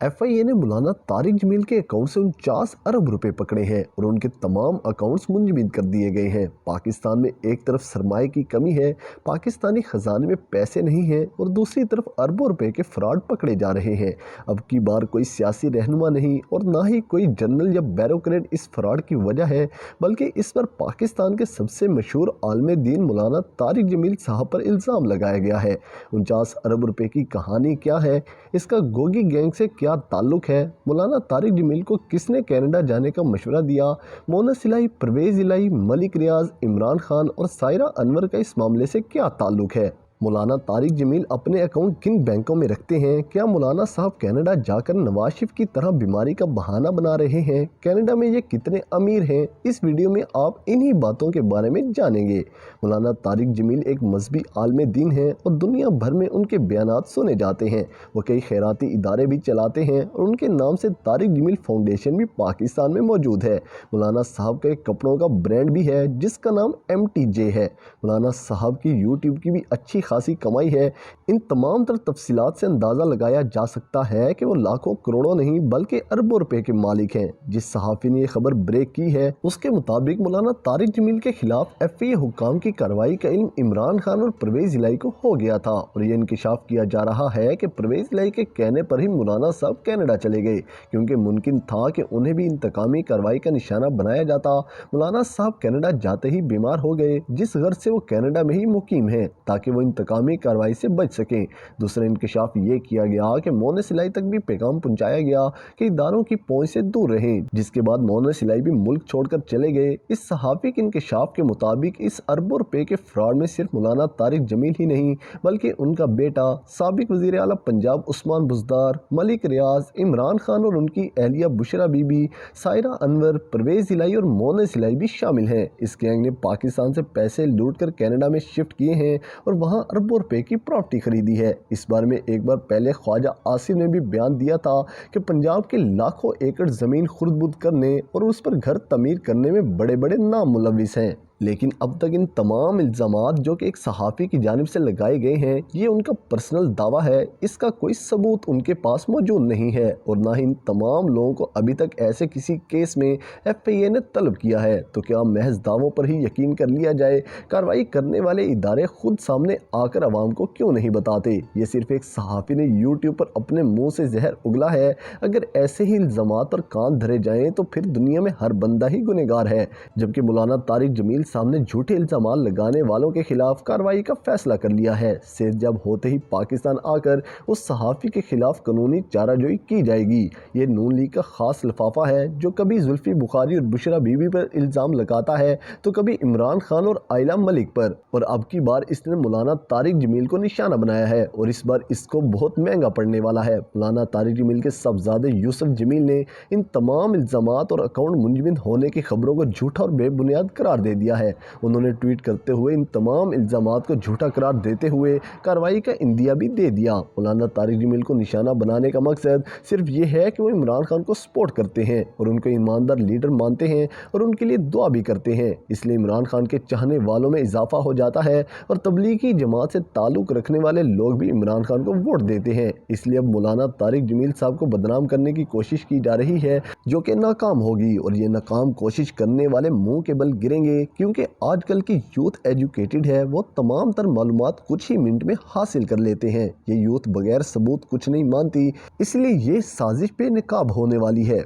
FIA ने मौलाना तारिक जमील के account से 49 अरब रुपए पकड़े हैं और उनके तमाम अकाउंट्स मुंजमद कर दिए गए हैं। पाकिस्तान में एक तरफ सरमाए की कमी है, पाकिस्तानी खजाने में पैसे नहीं हैं और दूसरी तरफ अरबों रुपए के फ्रॉड पकड़े जा रहे हैं। अब की बार कोई सियासी रहनुमा नहीं और ना ही कोई जनरल या ब्यूरोक्रेट इस फ्रॉड की वजह है, बल्कि इस पर पाकिस्तान के सबसे मशहूर आलिम दीन मौलाना तारिक जमील साहब पर इल्ज़ाम लगाया गया है। 49 अरब रुपए की कहानी क्या है, इसका गोगी गैंग से क्या ताल्लुक है, मौलाना तारिक जमील को किसने कनाडा जाने का मशवरा दिया, मोनस इलाही, परवेज़ इलाही, मलिक रियाज, इमरान खान और सायरा अनवर का इस मामले से क्या ताल्लुक है। मौलाना तारिक जमील अपने अकाउंट किन बैंकों में रखते हैं, क्या मौलाना साहब कनाडा जाकर नवाज शरीफ की तरह बीमारी का बहाना बना रहे हैं, कनाडा में ये कितने अमीर हैं, इस वीडियो में आप इन्हीं बातों के बारे में जानेंगे। मौलाना तारिक जमील एक मजहबी आलिम दीन हैं और दुनिया भर में उनके बयानात सुने जाते हैं। वो कई खैराती इदारे भी चलाते हैं और उनके नाम से तारिक जमील फाउंडेशन भी पाकिस्तान में मौजूद है। मौलाना साहब का एक कपड़ों का ब्रांड भी है जिसका नाम MTJ है। मौलाना साहब की यूट्यूब की भी अच्छी खासी कमाई है। इन तमाम तर तफसीलात से अंदाज़ा लगाया जा सकता है कि वो लाखों करोड़ों नहीं बल्कि अरबों रुपए के मालिक हैं। जिस सहाफ़ी ने ये खबर ब्रेक की है उसके मुताबिक मौलाना तारिक जमील के खिलाफ FIA हुक्काम की कार्रवाई का इल्म इमरान खान और परवेज़ इलाही को हो गया था और ये इंकिशाफ किया जा रहा है कि परवेज़ इलाही के कहने पर ही मौलाना साहब कनाडा चले गए, क्योंकि मुमकिन था कि उन्हें भी इंतकामी कार्रवाई का निशाना बनाया जाता। मौलाना साहब कनाडा जाते ही बीमार हो गए, जिस गर्ज से वो कनाडा में ही मुकीम हैं ताकि वो इंतकामी कार्रवाई से बच सकें। दूसरा इंकशाफ ये किया गया कि मोनस इलाही तक भी पैगाम पहुंचाया गया कि इदारों की पहुंच से दूर रहें, जिसके बाद मोनस इलाही भी मुल्क छोड़कर चले गए। इस सहाफ़ी के इंकशाफ के मुताबिक इस अरबों रुपए के फ्रॉड में सिर्फ मौलाना तारिक जमील ही नहीं बल्कि उनका बेटा साबिक वज़ीर आला पंजाब उस्मान बुज़दार, मलिक रियाज, इमरान खान और उनकी अहलिया बुशरा बीबी, सायरा अनवर, परवेज़ इलाही और मोनस इलाही भी शामिल हैं। इस गैंग ने पाकिस्तान से पैसे लूट कर कनाडा में शिफ्ट किए हैं और वहाँ अरबों रुपए की प्रॉपर्टी खरीदी है। इस बारे में एक बार पहले ख्वाजा आसिफ ने भी बयान दिया था कि पंजाब के लाखों एकड़ ज़मीन खुर्द-बुर्द करने और उस पर घर तमीर करने में बड़े बड़े नाम मुलविस हैं। लेकिन अब तक इन तमाम इल्ज़ामात जो कि एक सहाफ़ी की जानिब से लगाए गए हैं, ये उनका पर्सनल दावा है, इसका कोई सबूत उनके पास मौजूद नहीं है और ना ही इन तमाम लोगों को अभी तक ऐसे किसी केस में FIA ने तलब किया है। तो क्या महज दावों पर ही यकीन कर लिया जाए? कार्रवाई करने वाले इदारे खुद सामने आकर आवाम को क्यों नहीं बताते? ये सिर्फ एक सहाफ़ी ने यूट्यूब पर अपने मुँह से जहर उगला है। अगर ऐसे ही इल्ज़ामात पर कान धरे जाएँ तो फिर दुनिया में हर बंदा ही गुनहगार है। जबकि मौलाना तारिक जमील सामने झूठे इल्ज़ाम लगाने वालों के खिलाफ कार्रवाई का फैसला कर लिया है। सेज जब होते ही पाकिस्तान आकर उस सहाफ़ी के खिलाफ कानूनी चाराजोई की जाएगी। ये नून लीग का खास लिफाफा है जो कभी जुल्फी बुखारी और बुशरा बीबी पर इल्ज़ाम लगाता है तो कभी इमरान खान और आयला मलिक पर, और अब की बार इसने मौलाना तारिक जमील को निशाना बनाया है और इस बार इसको बहुत महंगा पड़ने वाला है। मौलाना तारिक जमील के साहबजादे यूसुफ जमील ने इन तमाम इल्ज़ामात और अकाउंट मुंजमद होने की खबरों को झूठा और बेबुनियाद करार दे दिया है। उन्होंने ट्वीट करते हुए इन तमाम इल्ज़ामात को झूठा करार देते हुए कार्रवाई का इंदिया भी दे दिया। मौलाना तारिक जमील को निशाना बनाने का मकसद सिर्फ ये है कि वो इमरान खान को सपोर्ट करते हैं और उनको ईमानदार लीडर मानते हैं और उनके लिए दुआ भी करते हैं, इसलिए इमरान खान के चाहने वालों में इजाफा हो जाता है और तबलीगी जमात से ताल्लुक़ रखने वाले लोग भी इमरान खान को वोट देते हैं। इसलिए अब मौलाना तारिक जमील साहब को बदनाम करने की कोशिश की जा रही है जो कि नाकाम होगी और ये नाकाम कोशिश करने वाले मुंह के बल गिरेंगे, क्योंकि आजकल की यूथ एजुकेटेड है, वो तमाम तर मालूमात कुछ ही मिनट में हासिल कर लेते हैं। ये यूथ बगैर सबूत कुछ नहीं मानती, इसलिए ये साजिश पे नकाब होने वाली है।